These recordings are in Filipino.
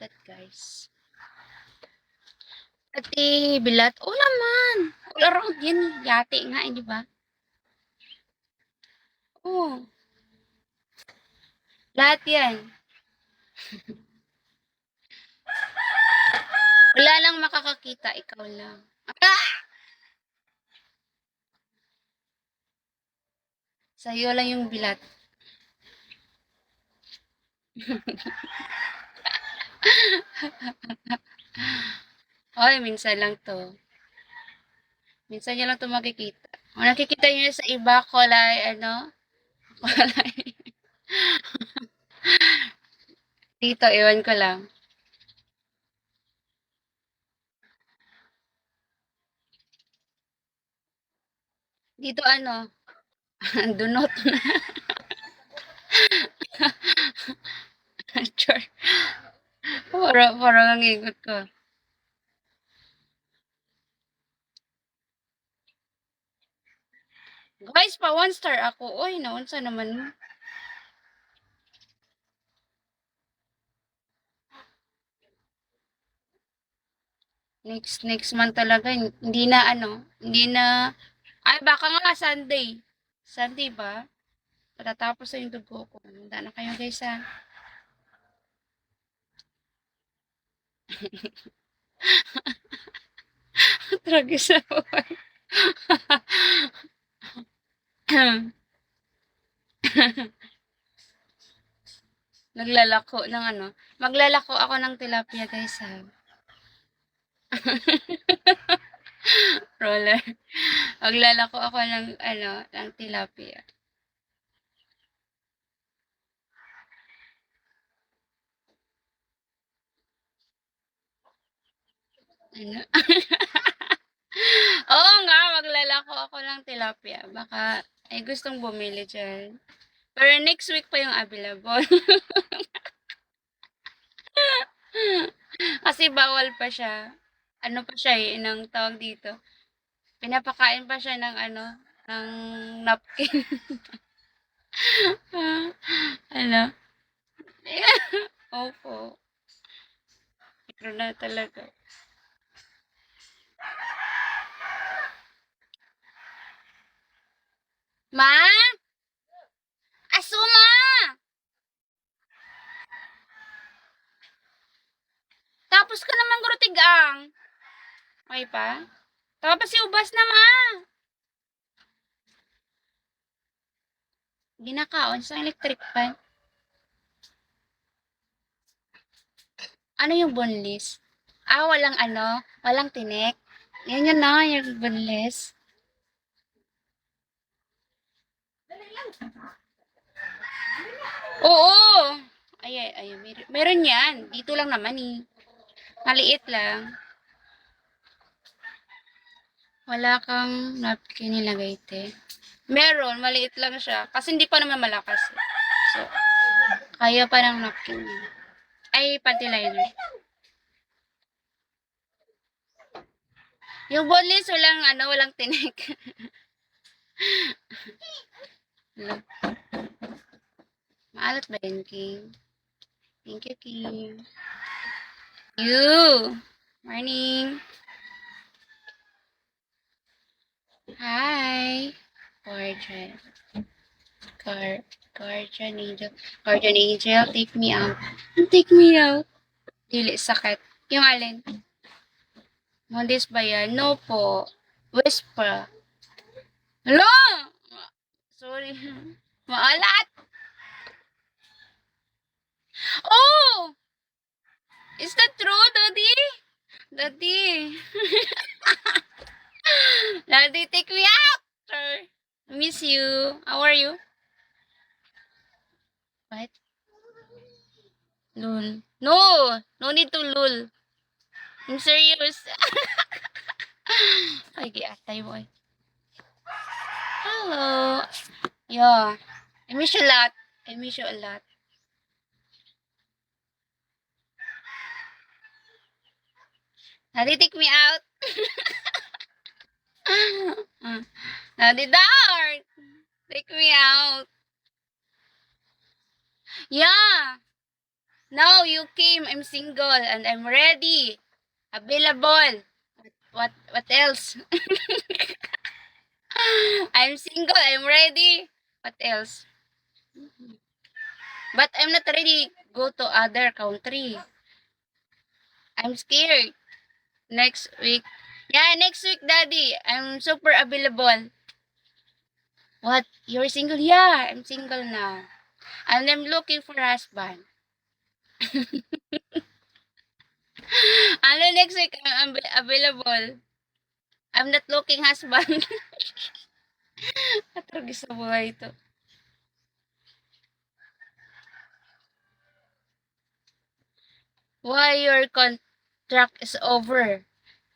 that, guys. Pati bilat, oo naman. All around yan, yate nga, di ba? Oo. Lahat yan. Wala lang makakakita, ikaw lang. Ah! Sa'yo lang yung bilat. Oy, minsan lang to. Minsan nyo lang to makikita. Kung nakikita nyo sa iba, kulay, kulay. Dito, iwan ko lang. Dito, dunot na. Char. Parang ang ikot ko. Guys, pa 1 star ako. Oy, naunsa naman mo. Next month talaga, ay baka nga Sunday. Sunday ba? Patatapos na yung dugo ko. Handa na kayo guys ha. Tragis na buhay. Naglalako ng maglalako ako ng tilapia guys ha. Roller. Maglalako ako ng tilapia. Ano? Oo nga, maglalako ako ng tilapia. Baka ay gustong bumili dyan. Pero next week pa yung available. Kasi bawal pa siya. Ano pa siya ng tawag dito. Pinapakain pa siya ng napkin. ano? Opo. Pero na talaga. Ma? Asuma! Tapos ka naman grutigang. Okay pa? Tapos si ubas na ma. Ginakaon sa electric pan. Ano yung boneless? Walang tinik. Yan yun na, yung boneless. Oo! Ay, meron yan. Dito lang naman eh. Maliit lang. Wala kang napkin nilagay, te. Meron, maliit lang siya. Kasi hindi pa naman malakas. So, kaya pa ng napkin niya. Ay, panty liner. Yung boneless, walang tinik. Maalat ba yun, King? Thank you, King. You! Morning! Hi! Guardian. Guardian Angel. Guardian Angel, take me out. Take me out. Dili, sakit. Yung alin? Mondays ba yan? No po. Whisper. Hello! Sorry. Maalat! Oh! Is that true, Daddy? Daddy. Daddy, take me out! Sir. I miss you. How are you? What? Lul. No! No need to lul. I'm serious. Ay, giatay mo eh. Hello. Yeah. I miss you a lot. I miss you a lot. Daddy, take me out. Daddy, dark. Take me out. Yeah. Now you came. I'm single and I'm ready. Available. What else? I'm single. I'm ready. What else? But I'm not ready. Go to other country. I'm scared. Next week. Yeah, next week, Daddy. I'm super available. What? You're single? Yeah, I'm single now. And I'm looking for a husband. Ano next week? I'm available. I'm not looking husband. Katragis sa buhay ito. Why your contract is over?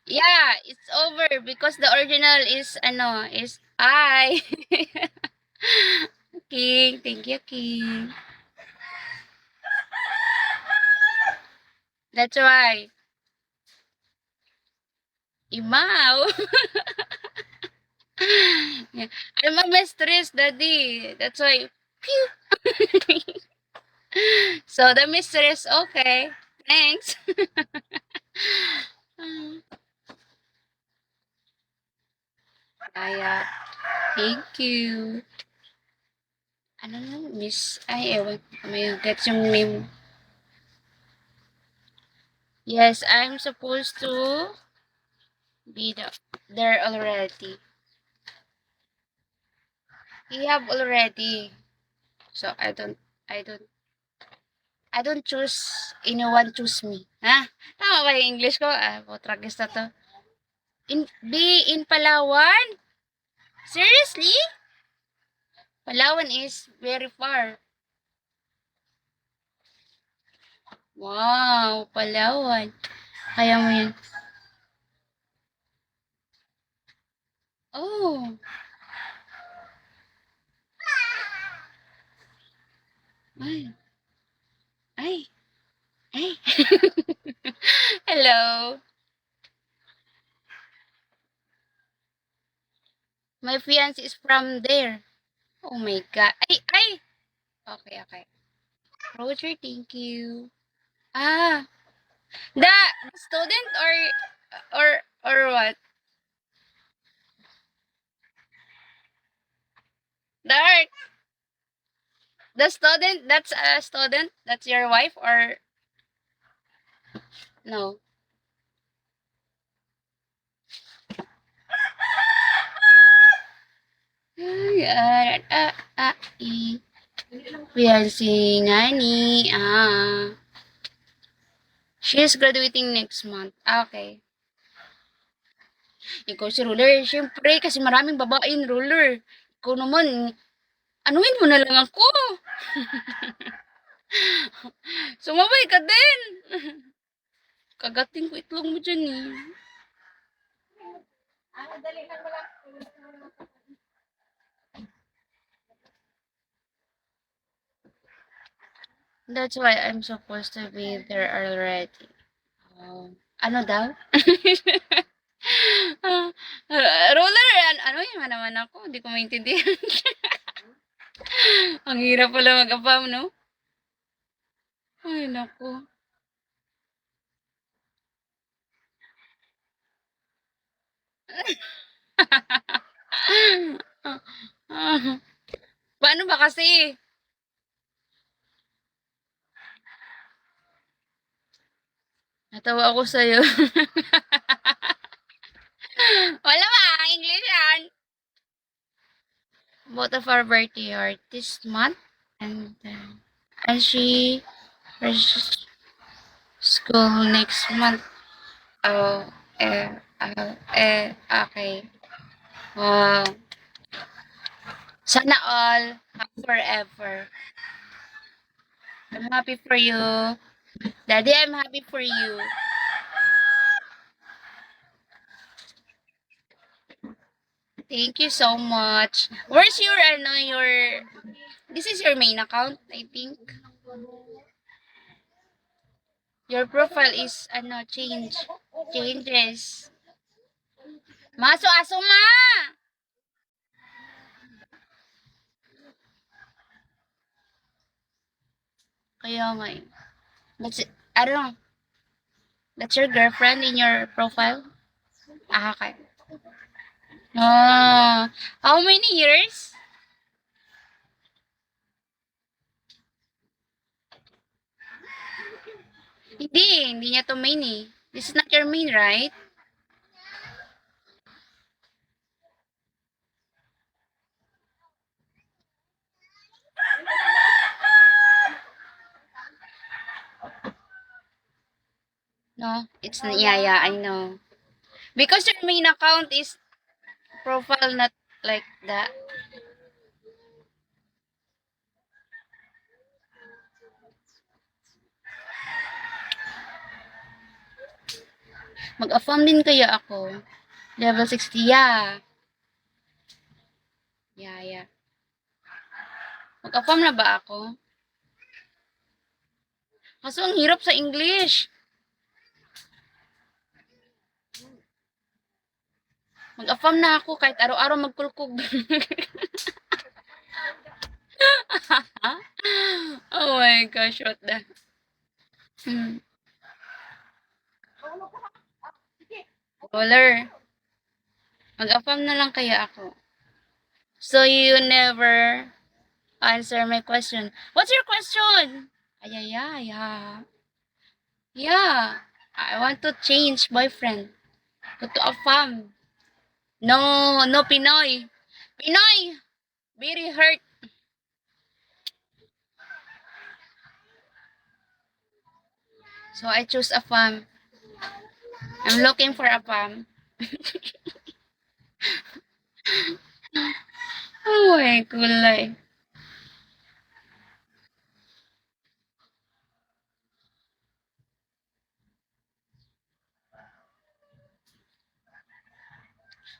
Yeah, it's over because the original is is I. King, thank you, King. That's why. Imaw. Yeah. I'm a mistress, Daddy. That's why. Pew. So the mistress, okay. Thanks. Kaya, thank you. Ano na, miss, ay, ewan. May get yung name. Yes, I'm supposed to be there already. You have already. So I don't, I don't choose, anyone choose me. Ha? Tama ba yung English ko? Potragis na to. In Palawan? Seriously? Palawan is very far. Wow, Palawan. Kaya mo yan. Oh. Ay. Ay. Ay. Hello. My fiance is from there. Oh my God. Ay, ay. Okay, okay. Roger, thank you. Ah, the student or what? Dark. The student, that's a student. That's your wife or no? Ay, i. Fiancé nani. Ah. She's graduating next month. Okay. Ikaw si Ruler. Siyempre, kasi maraming babaeng Ruler. Ikaw naman, anuin mo na lang ako. Sumabay ka din. Kagating ko itlog mo dyan eh. That's why I'm supposed to be there already. Oh. Ano daw? Ruler, ano yun naman ako? Hindi ko maintindihan. Ang hirap pala mag-apam, no? Ay, naku. Paano ba kasi? Natawa ako sa'yo. Wala ba? English yan. Both of our birthday are this month. And she first school next month. Oh, okay. Wow. Sana all, forever. I'm happy for you. Daddy, I'm happy for you. Thank you so much. Where's your, this is your main account, I think. Your profile is, changes. Maso, aso ma! Kaya nga eh. That's, I don't know. That's your girlfriend in your profile? Ah, okay. Oh, how many years? Hindi niya to main eh. This is not your main, right? No, it's not, yeah, I know. Because your main account is profile, not like that. Mag-affirm din kaya ako. Level 60, yeah. Yeah, yeah. Mag-affirm na ba ako? Kaso ang hirap sa English. Mag-affirm na ako kahit araw-araw magkulkog. Oh my gosh, what the? Hmm. Caller. Mag-affirm na lang kaya ako. So you never answer my question. What's your question? Ay, ay, ay, yeah. Yeah. I want to change boyfriend. Go to a farm. No, no Pinoy. Pinoy! Very hurt. So I choose a farm. I'm looking for a farm. Oh my kulay.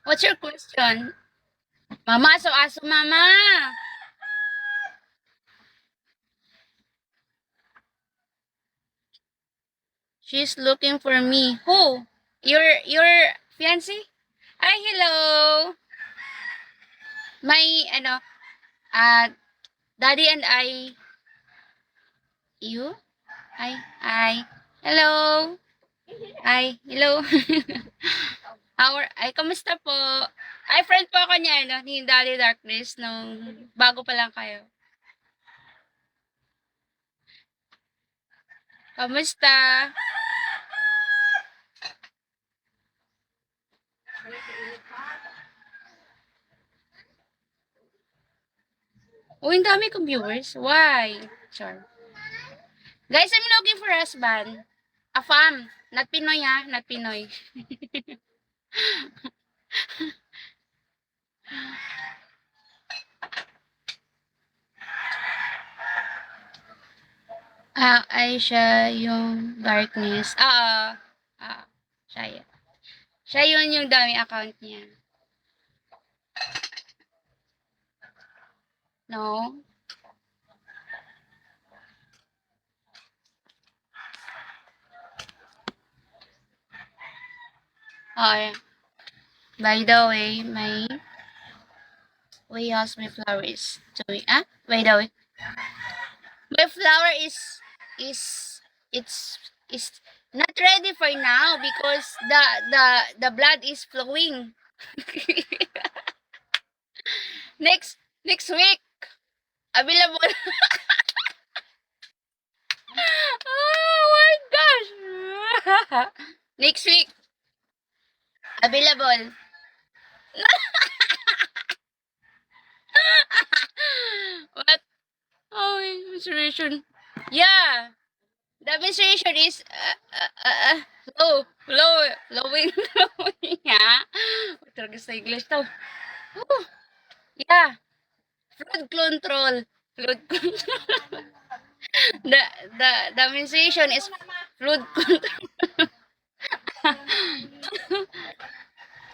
What's your question? Mama, so aso mama. She's looking for me. Who? Your fiancé? Ay, hello. My, uh, daddy and I, you? Hi. Hello. Hi, hello. Kamusta po? Ay, friend po ako niya, ni Daddy Darkness, nung bago pa lang kayo. Kamusta? Uy, ang dami kong viewers. Why? Sure. Guys, I'm looking for a husband. A fam. Not Pinoy ha. Not Pinoy. Ay siya yung darkness. Siya yun. Siya yun yung dami account niya. No? Yeah. By the way, my has my flowers doing. By the way, my flower is it's not ready for now because the blood is flowing. Next week available. Oh my gosh. Next week available. What? Oh, menstruation. Yeah. The menstruation is flowing, flowing, ha? Talaga sa English to. Oh, yeah, flood control. Flood control. the, the menstruation is flood control.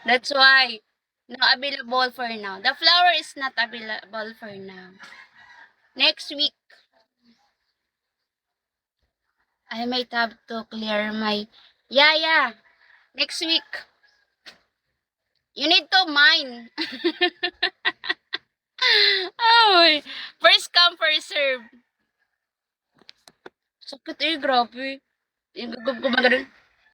That's why, not available for now. The flower is not available for now. Next week, I might have to clear my, yeah. Next week, you need to mine. Oh, first come, first serve. Sakit eh, grabe. Yung gumagano.